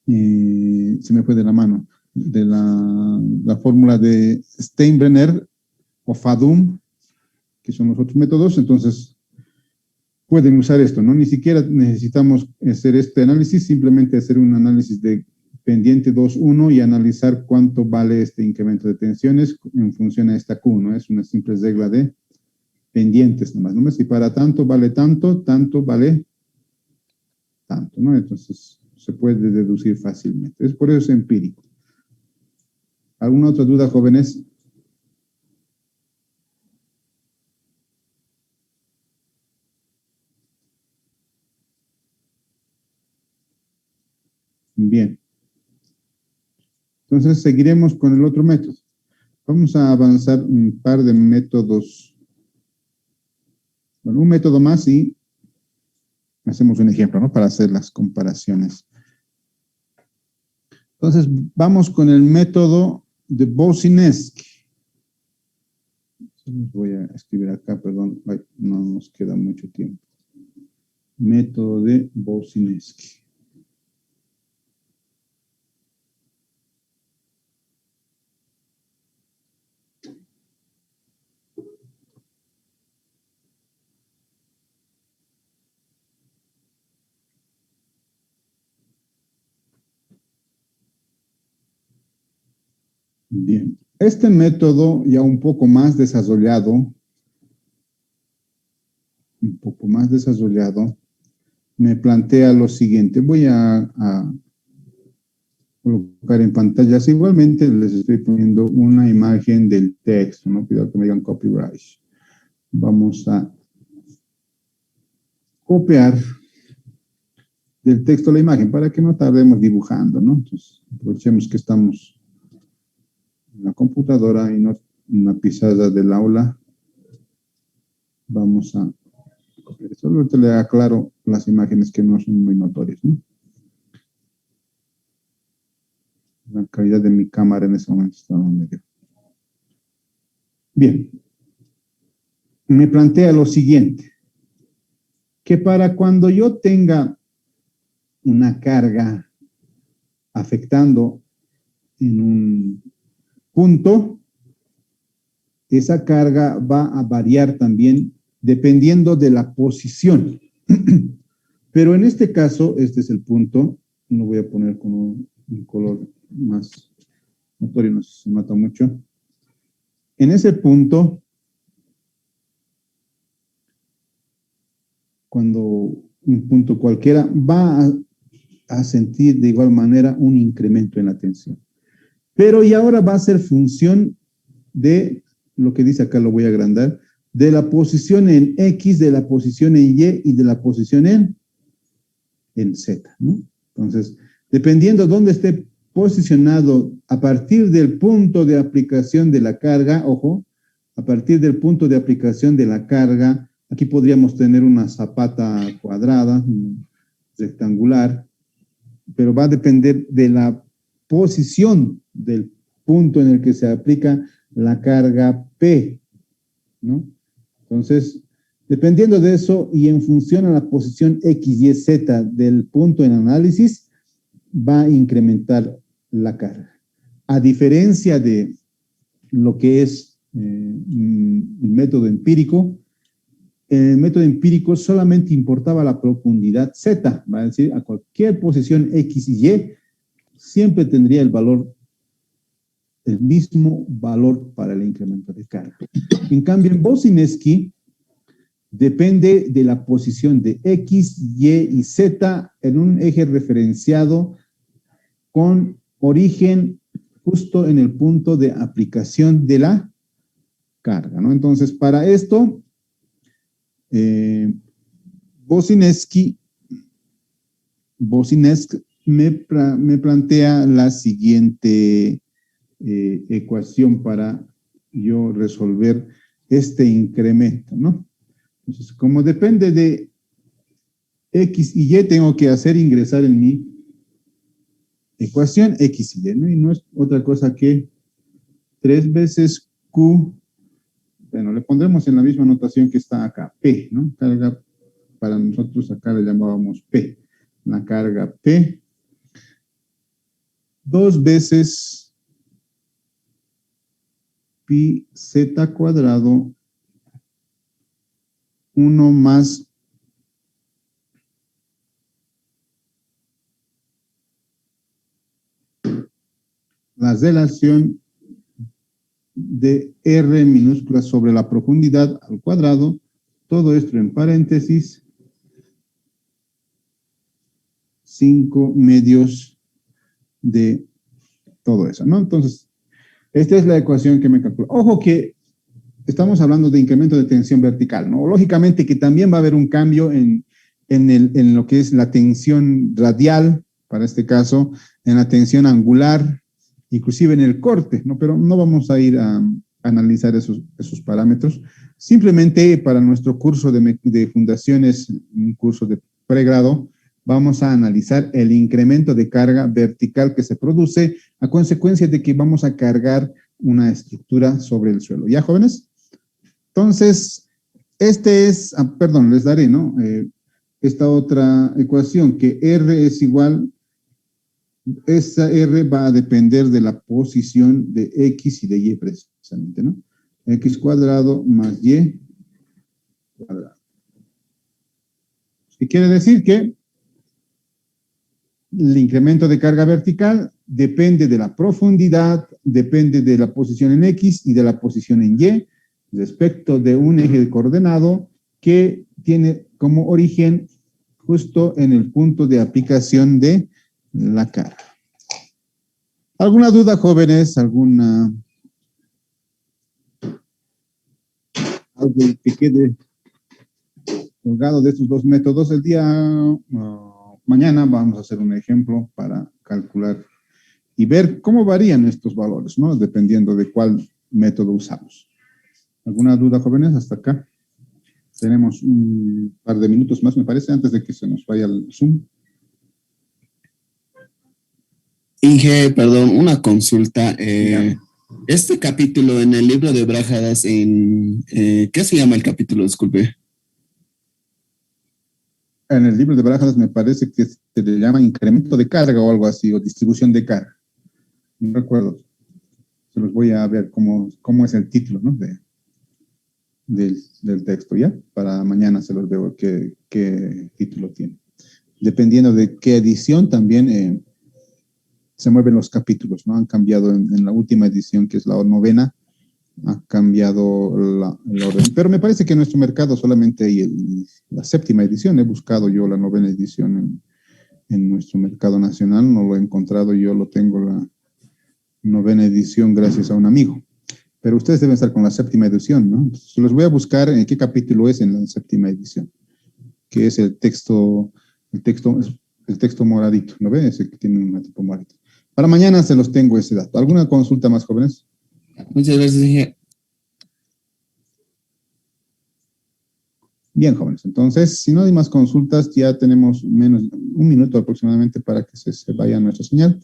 se me fue de la mano, de la fórmula de Steinbrenner o Fadum, que son los otros métodos, entonces pueden usar esto, ¿no? Ni siquiera necesitamos hacer este análisis, simplemente hacer un análisis de pendiente 2.1 y analizar cuánto vale este incremento de tensiones en función a esta Q, ¿no? Es una simple regla de pendientes nomás, ¿no? Si para tanto vale tanto, tanto vale tanto, ¿no? Entonces se puede deducir fácilmente. Es por eso es empírico. ¿Alguna otra duda, jóvenes? Bien. Entonces seguiremos con el otro método. Vamos a avanzar un par de métodos. Bueno, un método más y hacemos un ejemplo, ¿no? Para hacer las comparaciones. Entonces, vamos con el método de Bosineski. Voy a escribir acá, perdón, no nos queda mucho tiempo. Método de Bosineski. Bien, este método ya un poco más desarrollado, me plantea lo siguiente. Voy a colocar en pantallas. Igualmente les estoy poniendo una imagen del texto, no cuidado que me digan copyright. Vamos a copiar del texto la imagen para que no tardemos dibujando, ¿no? Entonces, aprovechemos que estamos en la computadora y no en la pizarra del aula. Vamos a copiar esto. Solo te le aclaro las imágenes que no son muy notorias, ¿no? La calidad de mi cámara en ese momento está donde. Bien. Me plantea lo siguiente. Que para cuando yo tenga una carga afectando en un punto, esa carga va a variar también dependiendo de la posición. Pero en este caso, este es el punto, lo voy a poner con un color más notorio, no se nota mucho. En ese punto, cuando un punto cualquiera va a sentir de igual manera un incremento en la tensión. Pero y ahora va a ser función de lo que dice acá, lo voy a agrandar, de la posición en X, de la posición en Y y de la posición en Z, ¿no? Entonces, dependiendo dónde esté posicionado a partir del punto de aplicación de la carga, ojo, a partir del punto de aplicación de la carga, aquí podríamos tener una zapata cuadrada, rectangular, pero va a depender de la posición del punto en el que se aplica la carga P, ¿no? Entonces, dependiendo de eso y en función a la posición X, Y, Z del punto en análisis, va a incrementar la carga. A diferencia de lo que es el método empírico, el método empírico solamente importaba la profundidad Z, va a decir, a cualquier posición X y Y, siempre tendría el mismo valor para el incremento de carga. En cambio, en Bosineski, depende de la posición de X, Y y Z en un eje referenciado con origen justo en el punto de aplicación de la carga, ¿no? Entonces, para esto, Bosineski me plantea la siguiente ecuación para yo resolver este incremento, ¿no? Entonces, como depende de X y Y, tengo que hacer ingresar en mi ecuación X y Y, ¿no? Y no es otra cosa que 3 veces Q, bueno, le pondremos en la misma notación que está acá, P, ¿no? Carga, para nosotros acá le llamábamos P. La carga P, 2 veces pi z cuadrado, 1 más la relación de R minúscula sobre la profundidad al cuadrado, todo esto en paréntesis, 5 medios de todo eso, ¿no? Entonces, esta es la ecuación que me calcula. Ojo que estamos hablando de incremento de tensión vertical, ¿no? Lógicamente que también va a haber un cambio en lo que es la tensión radial, para este caso, en la tensión angular, inclusive en el corte, ¿no? Pero no vamos a ir a analizar esos parámetros. Simplemente para nuestro curso de fundaciones, un curso de pregrado, vamos a analizar el incremento de carga vertical que se produce a consecuencia de que vamos a cargar una estructura sobre el suelo. ¿Ya, jóvenes? Entonces, les daré, ¿no? Esta otra ecuación, que R es igual, esa R va a depender de la posición de X y de Y precisamente, ¿no? X cuadrado más Y cuadrado. ¿Qué quiere decir? Que el incremento de carga vertical depende de la profundidad, depende de la posición en X y de la posición en Y respecto de un eje coordenado que tiene como origen justo en el punto de aplicación de la carga. ¿Alguna duda, jóvenes? ¿Alguna algo que quede colgado de estos dos métodos? El día mañana vamos a hacer un ejemplo para calcular y ver cómo varían estos valores, ¿no? Dependiendo de cuál método usamos. ¿Alguna duda, jóvenes? Hasta acá. Tenemos un par de minutos más, me parece, antes de que se nos vaya el Zoom. Inge, perdón, una consulta. Este capítulo en el libro de Brájadas, ¿qué se llama el capítulo? Disculpe. En el libro de Brájadas me parece que se le llama incremento de carga o algo así, o distribución de carga. No recuerdo. Se los voy a ver cómo es el título, ¿no? del texto, ¿ya? Para mañana se los veo qué título tiene. Dependiendo de qué edición también se mueven los capítulos, ¿no? Han cambiado en la última edición, que es la 9ª, ha cambiado el orden. Pero me parece que en nuestro mercado solamente hay la 7ª edición. He buscado yo la 9ª edición en nuestro mercado nacional, no lo he encontrado, yo lo tengo la 9ª edición gracias a un amigo. Pero ustedes deben estar con la 7ª edición, ¿no? Entonces, los voy a buscar en qué capítulo es en la 7ª edición, que es el texto moradito, ¿no ve? Ese que tiene un tipo moradito. Para mañana se los tengo ese dato. ¿Alguna consulta más, jóvenes? Muchas gracias, Inge. Bien, jóvenes. Entonces, si no hay más consultas, ya tenemos menos un minuto aproximadamente para que se vaya nuestra señal.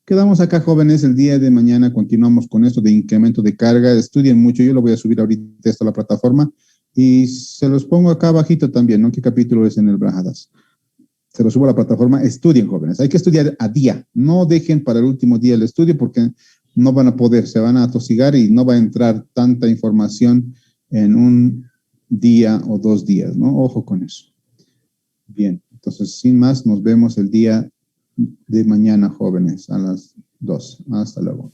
Quedamos acá, jóvenes. El día de mañana continuamos con esto de incremento de carga. Estudien mucho. Yo lo voy a subir ahorita esto a la plataforma y se los pongo acá abajito también, ¿no? ¿Qué capítulo es en el Brájadas? Se lo subo a la plataforma. Estudien, jóvenes. Hay que estudiar a día. No dejen para el último día el estudio porque no van a poder, se van a atosigar y no va a entrar tanta información en un día o 2 días, ¿no? Ojo con eso. Bien, entonces, sin más, nos vemos el día de mañana, jóvenes, a las 2. Hasta luego.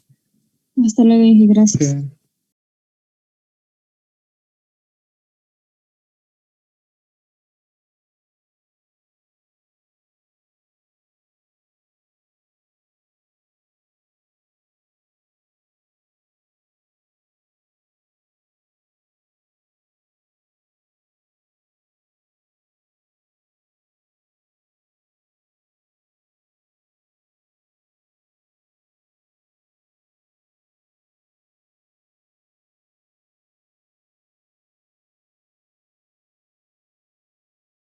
Hasta luego, Inge, gracias. Ok.